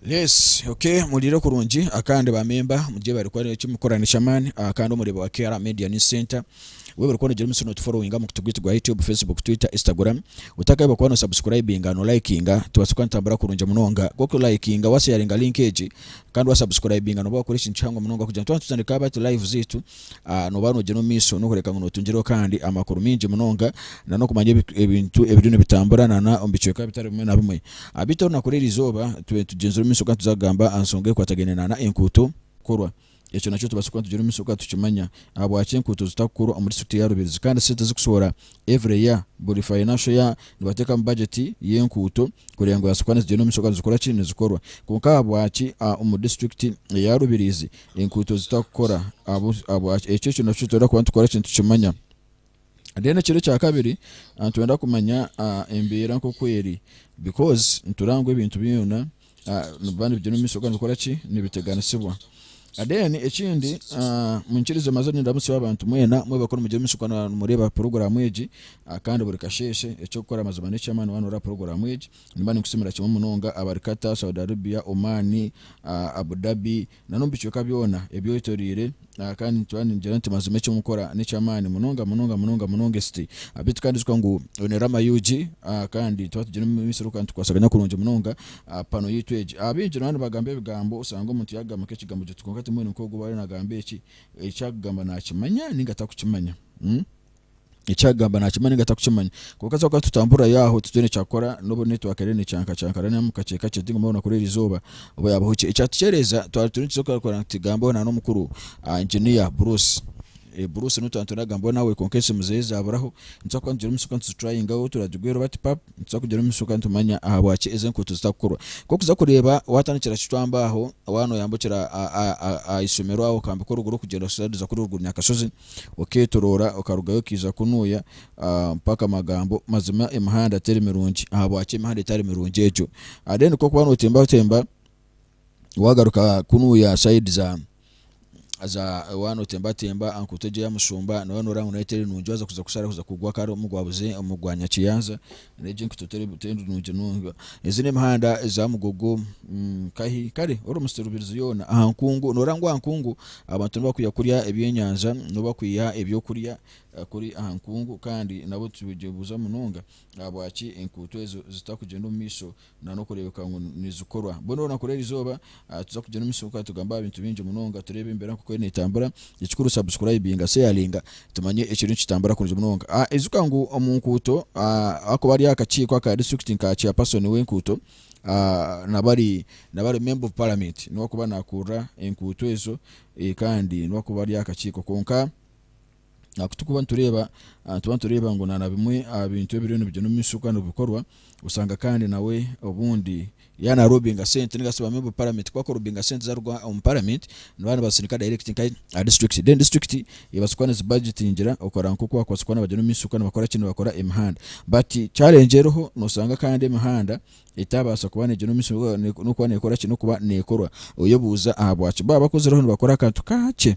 Yes, okay, muliro kurungi akande ba member muje bari kwa cyo mukoranisha man akande umurebo wa KR Media News Center. Wewe bari kubona Jeremy Not following mu kutugwita gwa YouTube, Facebook, Twitter, Instagram. Utakaye kubona subscribing no liking tubasukwa ntambara kurunja munonga. Goko liking wase yarenga linkage kandi wa subscribing no bakoresha inchango munonga kugira twatutandika abati live zitu no bano je no miso no kureka ngo tungiro kandi amakuru minje munonga na no kumanye ibintu ebirino bitambura na ombiceka bitari bimwe na bimwe. Abito nakorera izoba tugenzura imisoka tuzagamba ansonge kwatagenena na enkuto korwa echo nacho tubasukwa tugera imisoka tukimanya abo akenkuto zitakuru muri suti ya rubirizi kandi sente zikusora every year buri financial year nibateka mu budget yenkuto kugira ngo yasukwane zigera imisoka zikora kintu zikorwa kunka abo achi mu district ya rubirizi enkuto zitakora abo echo nacho tora kwa tukora kintu tukimanya. Adena kiro kya kabiri twenda kumanya embera nko kweri because nturangwe ibintu byona nubani byo n'imisoka nukora ki nibiteganisibwa. Adeni ekindi munchirize mazani ndamusi w'abantu mwena mwe bakora mujye misukana mureba program yeji kandi buri kasheshe echo gukora amazamane cy'amana wano ra program yeji nimbani kusimira kimwe munonga abarikata Saudi Arabia, Oman, Abu Dhabi nanombicho kabyona ebyo itorire kandi twani ngerante mazime cyo mukora n'cyamani munonga sti abitu kandi ziko ngo onerama yuji kandi twatugire mu misoro kandi twasaganya kurunje munonga pano yitweje abinje nabandi bagambe bigambo usanga umuntu yagama ke kigambo cyo tukongate mwene ko gubare nagambe iki ecyagamba nakimanya ningata kukimanya icyagamba nakimanya ningata kukimanya kukaza ko tutambura yaho tutene cyakora nobo network rene cyankara namukaceka cyedingo mabona kurera izoba ubo yabahuke icyatucereza twari zo gukora kigambo na no mukuru engineer Bruce nutantura gambo nawe konkese muzeza aburaho nsako njye musuka trying ngo turajugwero bati pap nsako njye musuka ntumanya ahabwace ezenko tuzakurwa ko kuza kureba watanikira kitwamba aho wano yambukira isomero aho kambe ko ruguru kugenda sadiza kuri ruguru nyakasozi oketorora okarugayo kiza kunuya mpaka magambo mazima imahanda teri mirungi ahabwace imahanda teri mirungi ejo adeni ko kubana utemba wagaruka kunuya side aza wano temba ankuteje ya musumba na wano rangu naiteri nunjoza kuza kusara kuza kugwa karo mugwabuze umugwanya kiyanza neje nkitotere butendu nunje nunga ezine mahanda za mugogo kahi kare oro musterubirizo yona ahankungu norangwa ankungu abantu bakuyakurya ebyenyanza no bakuya ebyo kurya kuri ahankungu kandi nabo tubijebuza munonga abwaci enkutezo zitakugenda mumiso na no kurebeka nizukorwa bono nakorera izoba tuza kugenda mumiso kwa tugamba ibintu binje munonga turebe imbere ko nitambura ikikuru subscribing sharinga tumanye ikintu kitambura kunje munonga izuka ngo omunkuto ako bari akaciko aka district nkachi ya person wenkuto nabari member of parliament no kuba nakura enkuto ezo kandi no kuba ari akaciko konka akutukuba tureba ngo nana bimwe abintu ebirino byo n'imisuka no bikorwa usanga kandi nawe obundi yana robinga sente nigasiba member parliament kwa ko robinga sente zarwa parliament n'abana basinika direct kai district then district ibasukwana z budget injira okora nkuko kwasukwana bajya n'imisuka bakora kintu bakora imihanda but challenge roho no usanga kandi imihanda itabasa kubana je n'imisuka no kubana ikora kintu kuba nekorwa uyobuza ahabwacu bakoze roho bakora akantu kace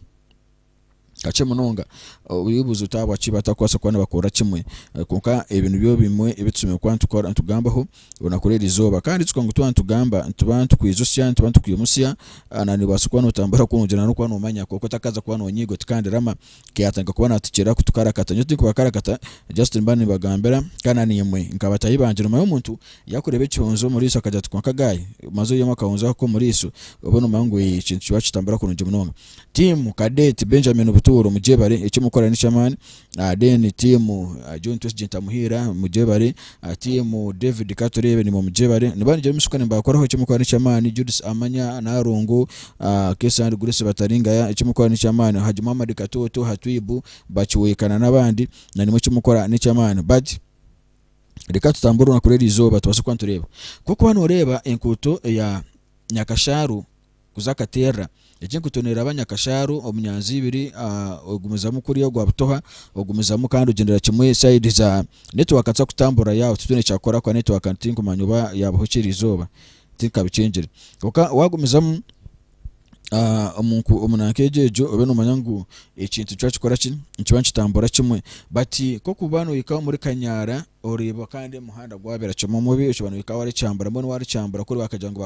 munonga uyibuza utabwa kibata kwasa kwana bakora kimwe kunka ibintu byo bimwe ibitsume kwantu kora ntugambaho unakorera izoba kandi tuko ngo tugamba ntubantu kwizusya ntubantu kwimusya anani basukwana utambara kunjana no kwana umanya koko takaza kwana onyigo tikandi rama kyatanga kubana tukira kutukarakata nyo tiko bakarakata Justin Bani bagambera kana ni yemwe nkabata yibanjira mu muntu yakurebe cyonzo muri so akajya tukwa kagaye mazo yema kaunza ko muri so ubona mangu ikintu cyacu tambara kunje munonga team cadet Benjamin Buturo mujebare icyo mukora ni chamani then team John Twesgenta muhira mujebare team David Katorebe ni mu mujebare nibani je misukane mbakoraho icyo mukora ni chamani Judith Amanya na Rongo Kesand Grace Bataringa ya icyo mukora ni chamani Haji Muhammad Katoto Hatwibu bachiwekana nabandi na nimwe cyo mukora ni chamani but reka tutambura na kurera izoba tubasukwa tureba kuko hano reba enkuto ya Nyakasharu kuzakatera ekinkutonera abanyakasharu omunyanzi ibiri ogumeza mukuri yo gwabutoha ogumeza mukandi ugendera kimwe side za network atsa kutambura yawo tutune cyakora kwa network antinko manyuba yabaho kiri izoba tinka bicengere kuko wagumeza omunankejejo obe nomanya ngu ekintu kyakikora kiba kitambura kimwe bati ko kuba noyikaho muri Kanyara oreba kandi muhanda gwabera kimwe mubi ushobora noyikaho wari cyambura mbona wari cyambura kuri bakagira ngo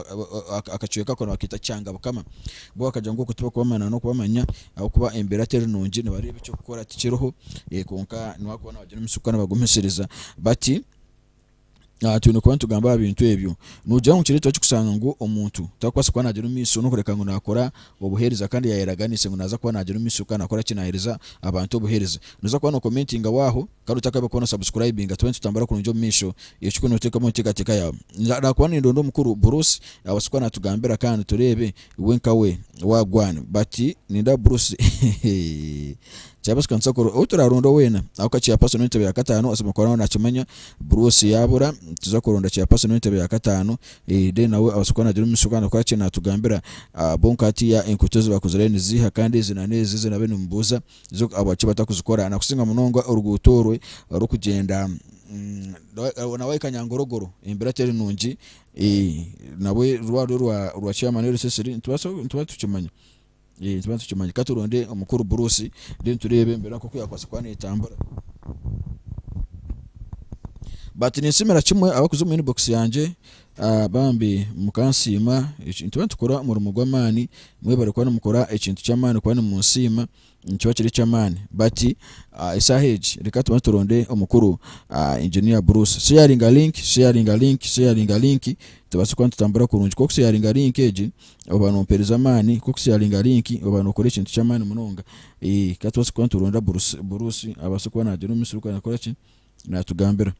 akacweka kono bakita cyanga bukama bo bakagira ngo kutuba kubamana no kubamanya aho kuba imbere ateri nungi ne barebe cyo gukora tikiroho konka niwakubona bagira imisukana bagumisiriza bati tuni kuba tugamba ibintu ebyo nujya mu kirito cy'ukusanga ngo omuntu takwasa kwa nagira umiso no kureka ngo nakora obuhereza kandi yayeraganise ngo naza kwa nagira umiso kana akora kinahereza abantu obuhereza nuza kwa no commenting waho kandi utakabe kubona subscribing atwe tutambara ku njyo misho yechiko noteka mu teka yawe nakwa ni ndondo mukuru Bruce abasukwa natugambira kandi turebe wenka we wagwana bati ninda Bruce cyabasika nsakoro uturarundo wena akaciya paso n'intebe ya gatanu asema kwa na kimenya Bruce yabura tuza kuronda cya paso n'intebe ya gatanu de nawe abasukwa nagira umusukana kwa cyena tugambira bonkati ya enkutozo bakuzereni ziha kandi zinaneze zinabe numbuza zo abaci batakuzikora anakusinga munongo urugutorwe rukugenda nawe kanyangorogoro imberateri nungi nawe rwa chairman RSSR tuba tukimanya tuba tukimanya katuronde umukuru Bruce de turebe mbera ko yakwasa kwa netambura bati nisimera kimwe abakuze mu inbox yanje bambi mukansima ikintu tukora mu rumugwamani mwe bari kwa mukora ikintu cy'amani kwa mu nsima nicyo kiri cy'amani bati isaheje reka turonde umukuru engineer Bruce sharinga link tubasukwa tutambura kurungi ko sharinga link eje abantu mpereza amani ko sharinga link abantu ukora ikintu cy'amani munonga katubasukwa turonda Bruce abasukwa nagira umisuruka nakora ki natugambira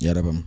yarabam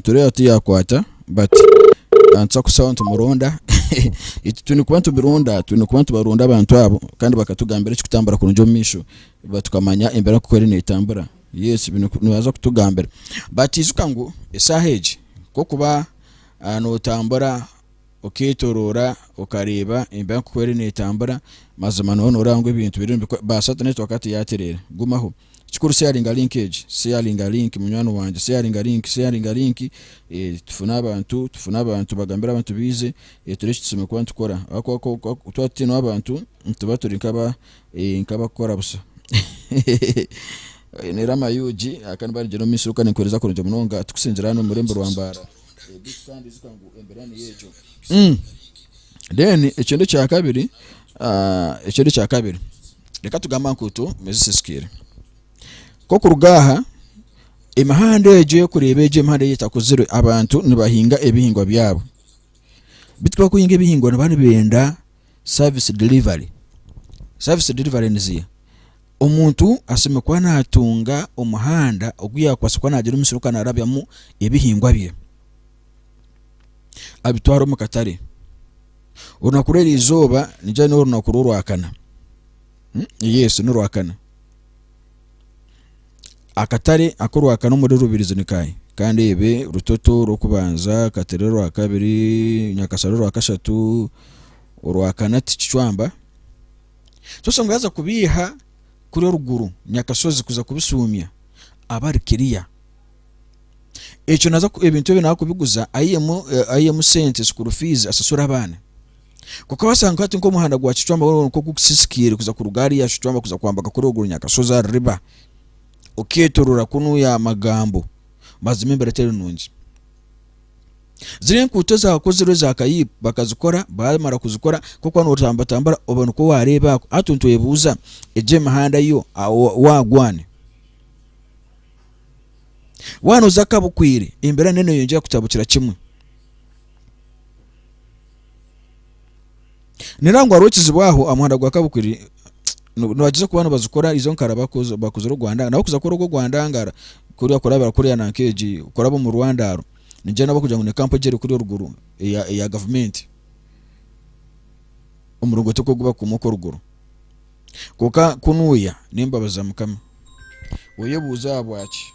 tureo tiyakwata but antsakusawa ntumuronda tuni kubantu birunda tuni kubantu barunda abantu abo kandi bakatugambira cyukutambara ku njyo misho batukamanya imbere ko kweri netambura yes ibintu nibaza kutugambira but izuka ngo esaheje ko kuba no tambura ukitorora ukareba imbere ko kweri netambura mazima none urangwe ibintu biri basata neto wakati yaterera gumaho chikuru sharinga link munywano wanje sharinga link tufuna abantu bagambira abantu bize turishitsime kwa ntukora ako twatino abantu tubaturi nkaba kora busa nerama yuji akani bari jeno misuka nikoreza kurunje munonga tukusinzira hano murembo rwambara big stand izikangu emberani yejo then ekindi cya kabiri reka tugamba nkuto mezisesikire ko kurugaha imahande eje kurebeje imahande yitakuzire abantu nibahinga ebihingwa byabo bitwa kuhinga ebihingwa nabane benda service delivery niziya umuntu aseme kwa natunga umuhanda oguya kwasukwa nagira umisuruka narabya mu ebihingwa bye abitwaro mu katare unakurera izoba nije no runakururwakana yes nurwakana akatare akorwakana muri rubirizo nikaye kandi ebe rutoto rukubanza katerero wa kabiri nyakasaro wa kashatu urwakana ticwamba so ngaza kubiha kuri ruguru nyakasozi kuza kubisumya abari kiriya echo naza ebintu bina kubiguza ayemu sente school fees asasura abana kuko basanga ati ngo muhanda gwa cicwamba ko gusisikire kuza ku rugari ya cicwamba kuza kwambaka kuri ruguru nyakasoza riba uketorora kunu ya magambo mazime mberetero nungi zire nkuto za kozero za kayi bakazikora bamara kuzikora kuko no tambara abantu ko wareba atuntu yebuza eje mahanda yo wagwane wano zakabukwire imbere nene yongera kutabukira kimwe nirangwa rokizibwaho amuhanda gwa kabukwire bagize kubana bazukora izo nkara bakoze ru Rwanda naho kuza kora ru Rwanda ngara kuri akora barakora na keji ukora bo mu Rwanda nije nabo kugira ngo ne campo gere kuri ruguru ya government umurongo toko guba ku moko ruguru koka kunuya nimbabaza mukama oyebuza abwachi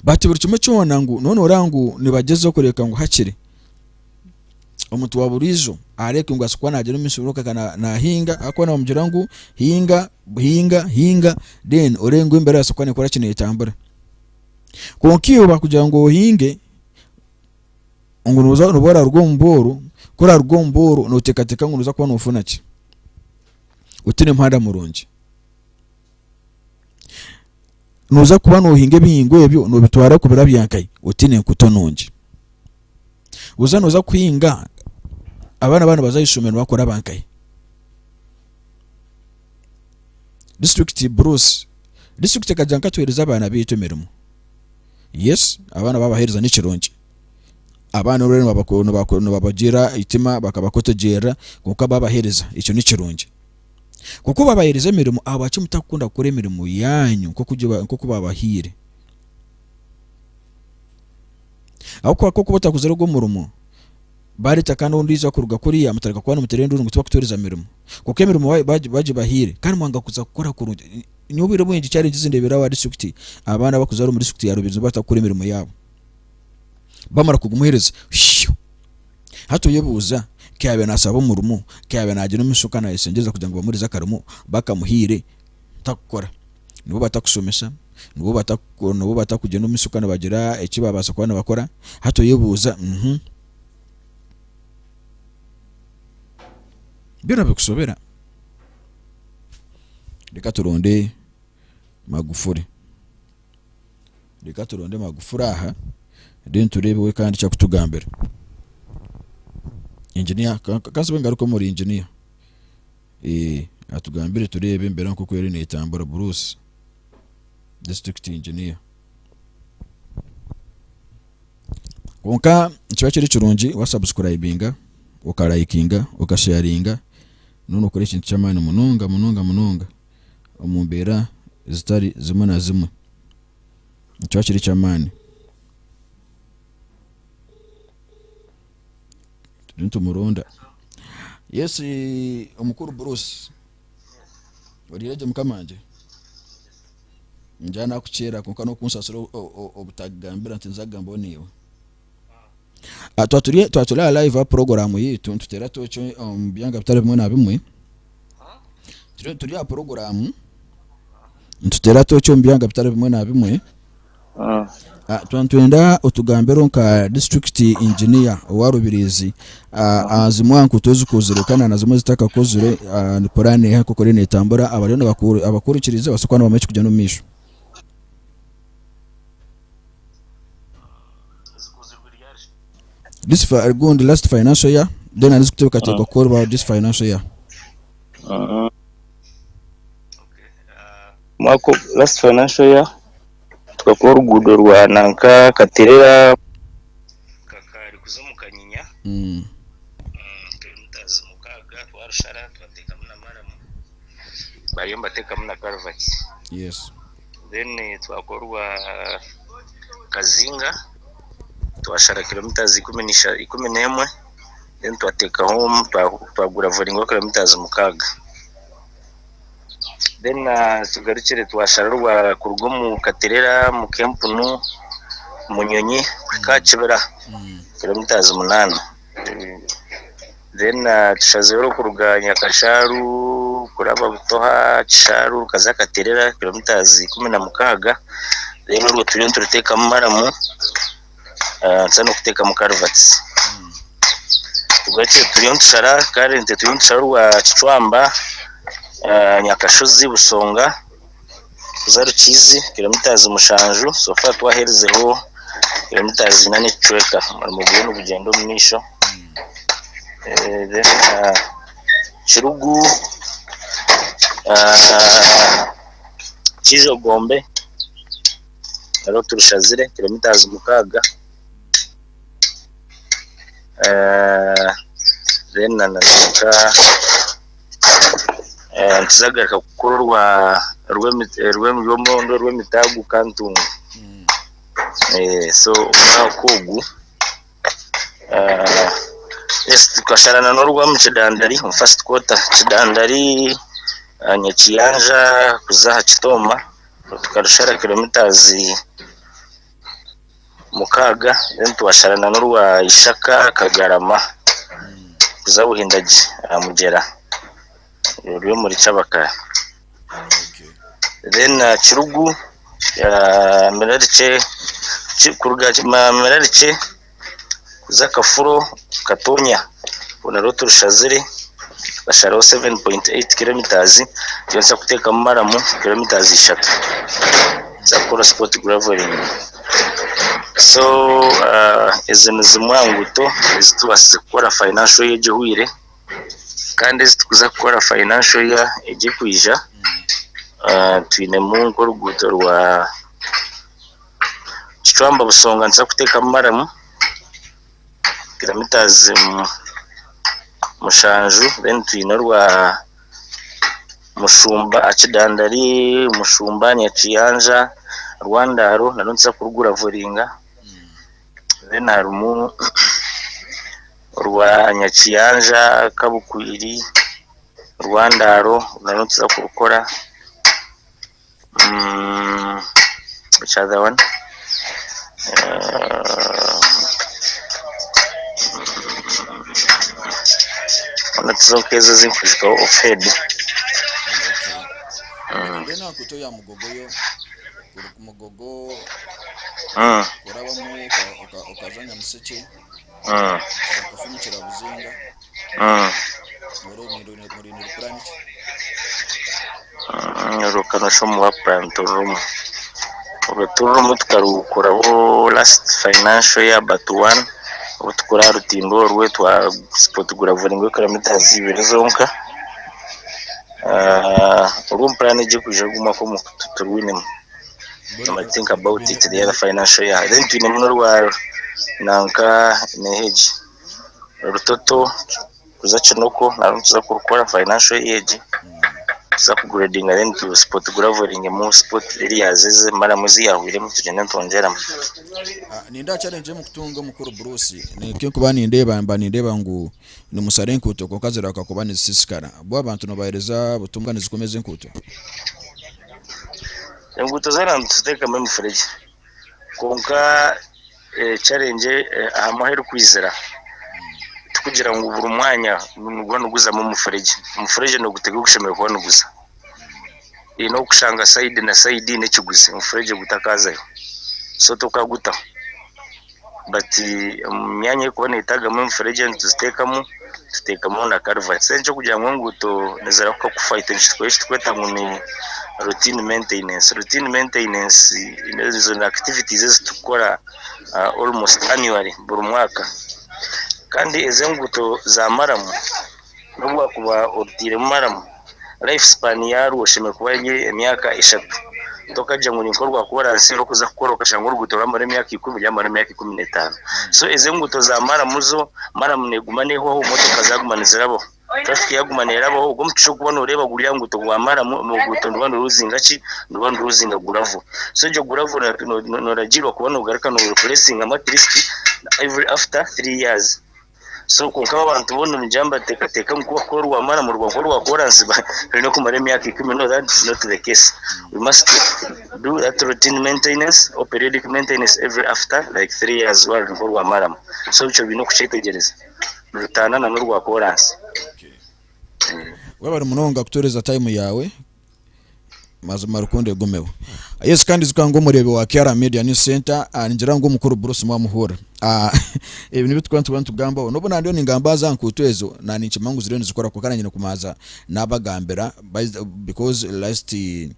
bati buri kimwe cyona ngo none orangu nibagezeho kureka ngo hakire omuntu wa burizo areke ngo asukwa najye n'imisuruka kana na hinga akona bamugira ngo hinga then orengo imbere asukwa ne kora kineye tambura konkiyo bakugira ngo hinge ngo nuza rubora rwomboro kora rwomboro no tekateka ngo nuza kwa nufuna ki utine mpanda murungi nuza kuba no hinge bihingo ebyo no bitwara kubira byankai utine kutonongi uza nuza kuhinga abana bazayishumenwa bakora bankai district Bruce district kajanka twereza abana bitu mirimo yes abana babahereza n'ikirongi abana rero bakono babagira itima bakabakotegera kuko babahereza icyo n'ikirongi kuko babahereza mirimo abacu mutakunda kure mirimo yanyu kuko babahire aho kuko batakuze rwo murumo barita kandi undiza kuruga kuri amatarika kwa muterendo ngo tubakutoreza mirimo kuko mirimo baje bahire kandi mwanga kuza gukora kurundi nyubiro bwingi cyari gizindebera wa district abana bakuza muri district ya Rubizo batakura mirimo yabo bamara kugumuhereza hato yebuza kyabe nasaba murumo kyabe naje n'umusuka na yesengeza kugira ngo bamuriza karumo bakamuhire takora nibo batakusomesa nibo batakujye n'umusuka na bagira ekibabasa kwana bakora hato yebuza bira bikusobera reka turonde Magufuli aha then turebe we kandi cyo kutugambira engineer kasebe ngaruko muri engineer atugambire turebe mbere nko kweri ne tambura Bruce district engineer konka cyo kiri kirungi wa subscribinga ukalikinga ukasharinga none ukore ikintu cy'amani mununga umumbera zitari zimwe na zimwe cyo kiri cy'amani tuntu muronda yes umukuru Bruce warireje mukamanje njana kuchera konka no kunsasiro obutagambira ntinzagamba niwe twatula live program yitu tutera tocho byanga bitari bimwe na bimwe turi ya program tutera tocho byanga bitari bimwe na bimwe twantwenda utugambero nka district engineer wa Rubirizi azimwanku tozi kuzirukana na zimwe zitaka kozure ni porane yako kore ne tambura abarino abakurikirize basukwana bamechi kujya no misho this for go on the last financial year then I discuss katika call about this financial year mwako last financial year tukakora urugudo rwa Nanka Katerera kakari kuzomukanyinya mutazi mukaga twarushara twateka muna maramu bariyo mbateka muna Karvati yes then twakorwa Kazinga twashara kilometers 11 then twateka home twagura volingo kilometers mukaga then tugarukire twashara rwa kurugo mu Katerera mu Kempunu Munyonyi Kacibera kilometers 8 then tushazero kuruganya Kasharu kuraba Butoha Kisharu kaza Katerera kilometers 16 then urwo turiyo turuteka mu Maramu nsano kuteka mu Karvati tugace turiyo nshara karente turiyo nshara rwa Chwamba Nyakashozi Busonga Zarukizi kilometers Mushanju sofa twaherezeho kilometers 8 Chweka mu bwino bugendo mwisho then Chirugu Kijogombe aro turushazire kilometers mukaga then nanaka tuzagaruka kukorwa rw'emyondo rw'emitagu kantungu so kogu tukasharana n'urwa mu Kidandari mu first quarter Kidandari Nyakiyanja kuzaha Kitoma tukarushara kilometers mukaga then tuwasharana n'urwa Ishaka Kagarama kuzabuhindaji amugera ryo muri Cabaka then Kirugu Merarice kuruga Merarice Zakafuro Katonya unaro turushazire basharaho 7.8 kilometers yonsa kuteka Maramu kilometers 3 zakora sport graveling so izo zimwanguto zitubase gukora financial y'igihwire kandi zitukuza gukora financial ya igikwija twine mungo ruguto rwa Chitwamba Busonga nsa kuteka Maramu kilometers Mushanju then twine rwa Mushumba Akidandari Mushumba Nyakiyanja Rwandaro nanonsa kurugura voringa then harumu rwa Nyakiyanja Kabukwiri Rwandaro nanonsa kurukora which other one Natsokezo zimfishika of head Bena kutoya mugogoyo mugogo kurabamo ukazanya museke kufumukira buzinga muri plan rokano shomu wa plan turumu uruturumu tukarukuraho last financial year but one utukora rutindo rwe twa sport graveling kilometers 2 zonka plan ije guma ko mu tuturwine I think about it the other financial year then twine muno rwa nanka neheji rutoto kuza Kinoko naruza kurukora financial year za kugrading then to sport graveling mu sport areas Maramuzi yahwire mu tugenda ntongera ninda challenge mu kutunga mukuru Bruce ni cyo kubani ndeba ngo ni musarenko to kazira akakubani sisikara bo abantu no bahereza butumgane zikomeze nkuto nguto zara ntuteka mu mufereje konka challenge amahero kwizera tukugira ngo buri mwanya nubwo guza mu mufereje no gutega gushemera kubona guza ino kushanga side na side ne kiguzi mufereje gutakazayo so tokaguta but myanya yo kubona itaga mu mufereje tuzitekamo na carvat senje kugira ngo nguto nezera ko kufight tweta mu routine maintenance izo activities tukora almost annually buri mwaka kandi izo nguto za Maramu nubwo kuba odire Maramu life span yaru osheme kuba emyaka 3 tokaje ngo nikorwa kubara nsiro kuza kukoroka shango rugutora muri emyaka 10 yamara emyaka 15 so izo nguto za Maramu negumaneho motoka zagumanizirabo traffic yagumanirabo ubwo mucisho kubona ureba gurya nguto gwa Maramu mu guto ndubano ruzinga guravo so je guravo no ragirwa kubona ugaruka no replacing amatrist every after 3 years so kunkaba abantu bono njamba teka mkuwa korwa Maramu rwa koransi no kumara emyaka 10 no that is not the case we must do that routine maintenance or periodic maintenance every after like 3 years while korwa Maramu so cyo bino kucitegereza rutana na rwa koransi wabari munonga kutoreza time yawe mazuma rukunde gomewe yes kandi zikango murebe wa Kiara Media News Center anjira ngo mukuru Bruce mwamuhora ibintu bitwantu tugamba nobona ndio ningambaza nkutwezo na nichimangu zirene zikora ko karanye kumaza nabagambera because last 2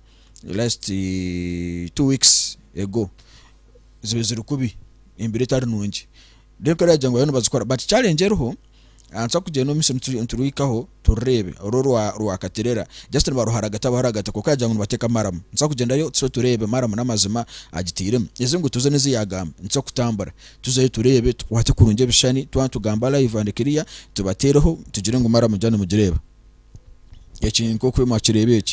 weeks ago zibizira kubi imbere tari nungi deko raje ngo yano bazikora but challenge roho anza kugenda no mission nturuikaho turebe rwa katerera just baruharagata baharagata ko kaje ngo bateka Maramu nza kugenda yo so turebe Maramu namazima agitire yeze ngo tuze nezi yagamba nza kutambara tuze turebe twate kurunje bishani twantugamba live and clear tubatereho tugire ngo Maramu jane mugireba ekinko kwe makirebe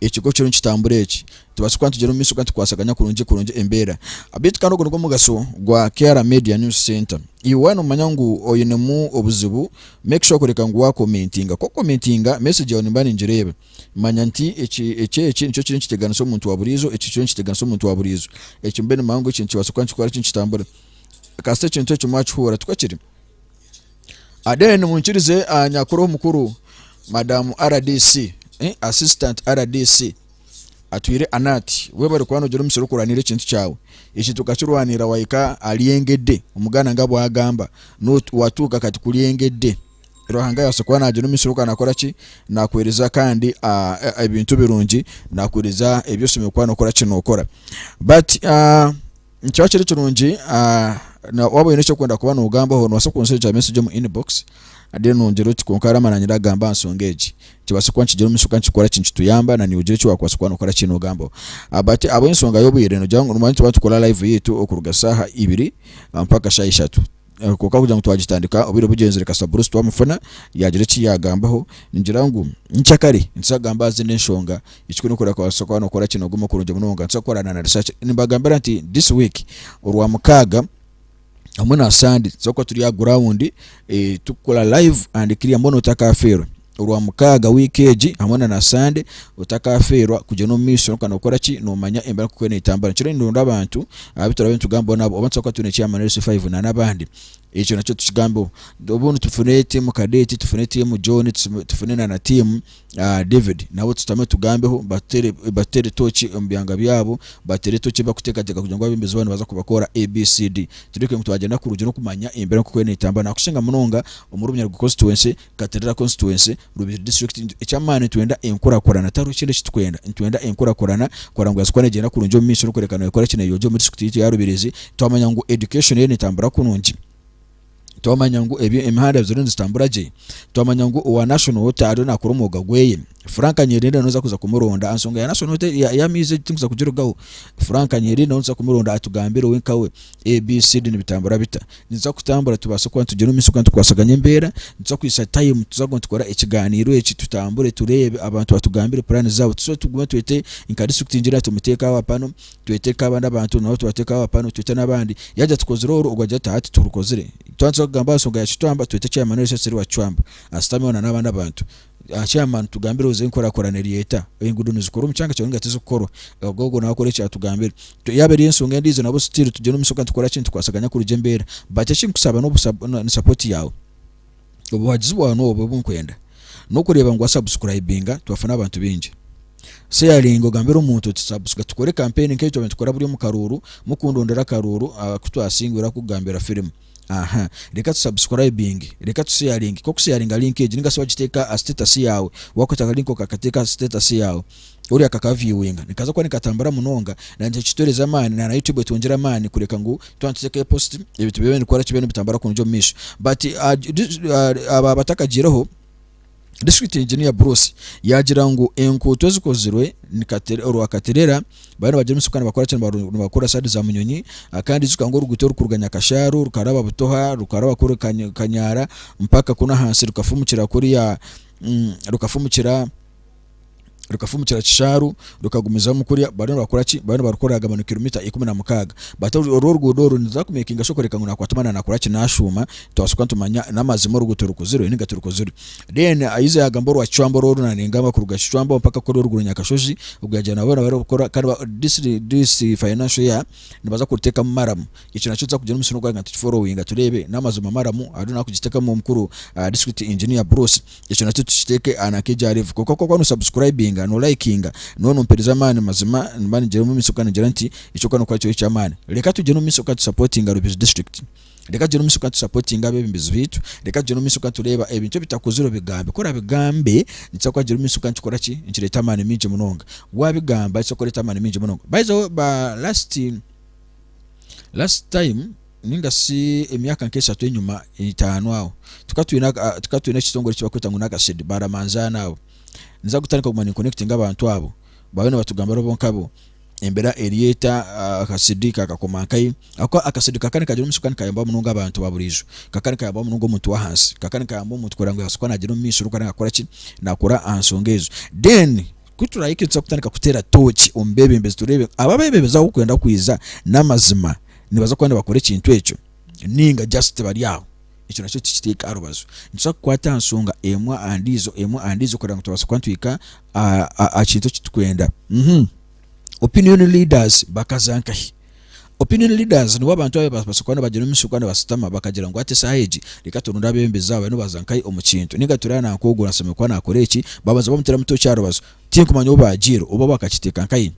ekigo kyo kitambura tubasukwa tugero miso kandi kwasaganya kurunje embera abit kano gono mugaso gwa Kera Media News Center iwano manyangu oyinemu obuzibu make sure kureka ngwa commentinga message yawe nimbani njirebe manyanti echi nicho kiri kiteganiso umuntu waburizo cyo kiteganiso umuntu waburizo mbene mangu ikintu basukwa nkikora kitambura kaste kintu cyo mwachura tukakiri adene munchirize nyakuru mukuru Madam RDC assistant RDC atwire anati webare kwano jero misoro kuranire kintu cyawe iki tukachirwanira waika aliyengedde umugana ngabo agamba no watuka kati kuliyengedde rohanga yasokwana jero misoro kanakora ki nakwereza kandi ibintu birungi nakwereza ebyose mekwano kora kino okora but ncyakire kirungi na wabo ine cyo kwenda kubana ugamba ho no wasokonseja message mu inbox adeno njero tikonkara mananyira gamba ansongeji kibasukwa nkigero misuka nkikora kintu tuyamba na niugire cyo wakwasukwa no kora kino gambo abati abo insonga yobuyire no jangu numanyi tubatukora live yetu okuruga saha 2 mpaka saa 3 koka kuja mutwagitandika obiro bugenzere kasa Bruce twamufana yagire ki yagambaho ningirangu ncyakari nsagamba zine nshonga ikiko no kora kwasukwa no kora kino gumo kurunje munonga nsakorana na research nimbagambira nti this week urwa mukaga amuna sandi zoko turi ya ground tukola live and clear mbono utakafero urwa mukaga weekend amuna na sande utakaferwa kuje no mission kana ukora ki no manya embara kukwene itambara kire ndo ndabantu abitora bintu gambo nabo obatsoko tune ki amanesi 5 na nabandi icho nacho tukigambo ndobone tufune team kadeti tufune team John tufune na team David nabo tutame tugambeho batere tochi mbyanga byabo batere tochi bakutekateka kugira ngo abembeze bana baza kubakora ABCD turike mutwagenda ku rugero kumanya imbere kukwene itambara nakushinga munonga umurumya constituency Katerera constituency Rubiri district echamane twenda enkora korana taru kinde kitwenda twenda enkora korana kwarangu yasukwane genda kurunjo mission ukorekana yakora kine yojo muri district ya Rubirizi twamanya ngo education yene itambara kununji twamanya ngo ebyo emihanda zirunzi zitambura je twamanya ngo uwa national hotel adona kurumoga gweye Frank Nyerere noza kuza kumuronda ansonga ya national hotel ya mize tinkuza kujirugaho Frank Nyerere noza kumuronda atugambira wenkawe ABCD nibitambura bita niza kutambura tubasokwa tugero misuka twasaganye mbera niza kwisa time tuzago tukora ikiganiro eki tutambure turebe abantu batugambira plan zabo tuso tugume twete inkadisukt injira tumuteka abapano tweteka abandi abantu naho tubateka abapano twete nabandi yaje tukozero ugwaje tahati turukozire twanzo kugamba songa ya chitwamba twete cya manese seri wa chwamba asitamiona nabandi abantu chairman tugambira uze nkora koraneri yeta engudu nizikora umucanga cyo ngatizo koro gogo nakore cya tugambira yaberi ensonga ndizo nabo still tugeno misoka tukora kintu kwasaganya kuri jembera bate kinkusaba no support yawe obwajizwa no obunkwenda no kureba ngo subscribinga twafana abantu bingi sharing ogambira umuntu tusubscribe tukore campaign nk'icyo tukora buri mu karuru mukundondera karuru kutwasingura kugambira film reka subscribing reka sharing ko sharing link ejinga so giteka status yawe wakotaka link kakateka status yawe uri akakaviewinga nikaza kwa nikatambara munonga na nje kitoreza mani na YouTube twongera mani kureka ngo twanteke post ebitu bibene kwara kibene bitambara kunjo misho but aba batakagiraho district engineer Bruce yagira ngo enkuto zikozirwe nikatere orwakaterera bano baje musukana bakora cyane bakora sadi za munyonyi akandi zukango ruguto rukuruganya kasharu rukaraba butoha rukaraba kuri kanyara mpaka kuna hansi rukafumukira kuri ya rukafumukira kisharu rukagumiza mukuri bano bakora ki bano barukoraga manu kilometer 16 bato rurugo niza kumekinga shokoreka nguna kwatumana nakora ki nashuma twasuka tumanya namazimo ruguto rukuziro ni gato rukuziro then aize yagamboro wa chwambo roro na ningamba kuruga chwambo mpaka kuri rugo nyakashoji ubwajana bana barokora kandi this financial year nibaza kuteka maramu ico nacho kujya n'umusino kwa ngati following turebe namazuma maramu aduna kugiteka mu mukuru district engineer Bruce ico nacho tuteke anakijarivu koko no subscribing no liking no mperiza mani mazima mbani jero mu misuka ngira nti ico kano kwa cyo cyamani reka tujye no misuka supporting Rubirizi district reka jeno misuka supporting abe bimbizo bitu reka jeno misuka tureba ebintu bitakuziro bigambe kora bigambe nitsakwa jeno misuka nkikora ki nkireta mani minje munonga wabigamba isokoreta mani minje munonga by the way last time ninga si emyaka nkesha tu nyuma 5 aho tukatwina kitongore kibakwita ngo nakashedi baramanzana abo niza gutanika kumani connecting abantu abo babone batugamba robo nkabo embera erieta akasidika akakomankai akasidika kane kagira omusukani kayamba mununga abantu baburizo kakane kayamba mununga omuntu wahansi kakane kayamba omuntu kuranga yasukana agira omumisuru kana akora ki nakora ansongezo then kuturayike tsakutandika kutera tochi ombebembezi turebe ababebebeza ukwenda kwiza namazima nibaza kwanda bakore kintu ekyo ninga just bali aho ekyo nakyo kitika arubazo nsa kwata ansonga emwa andizo kuranga tubasa kwantwika a kintu kitukwenda opinion leaders bakazankahi opinion leaders ni wabantu abe basukwana bagira omusukwana basitama bakagira ngo ate saheji likatonda abembeza abo no bazankai omukintu ninga turana akogura asomekwa nakoreki babaza bamutera muto cyaro bazo tinkumanya obajiro obo bakakiteka nkai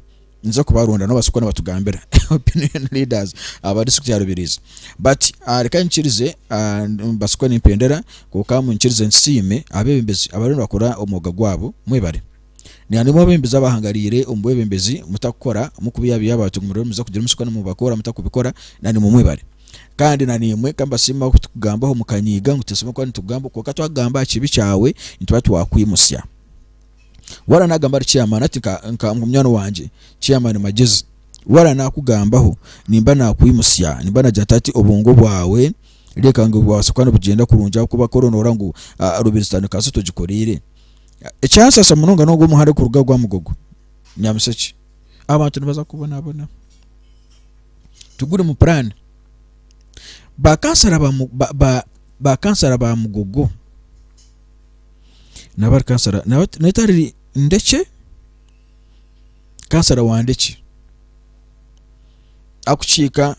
nza kubarunda no basukwana batugambira opinion leaders abadisukyaro biriza but reka nchirize basukwana impendera kuka mu nchirize nsime abembezi abarundi bakora omoga gwabo mwebare ni animo abembeza bahangarire ombwebembezi mutakora mukubiya byabatu kumuriro muza kugira musukana mu bakora mutakubikora nani mu mwebare kandi nani mwe kamba sima kugambaho mukanyiga ngutesema kwa ntugamba ko katwagamba akibi cyawe ntwatu wakwimusya wara nagamba chairman ati nka mumyano wanje chairman magezi wara nakugambaho nimba nakwimusya nimba najatati obungo bwawe reka ngo bwasukana bugenda kurunja kuba koronora ngo rubiristano kasoto gikorire echansa samunonga no gumuhare ku ruga rwa mugogo nyamuseki abantu nibaza kubona tugure mu plan bakansara ba mugogo nabar kansara netari ndeke kansara wandeki akuchika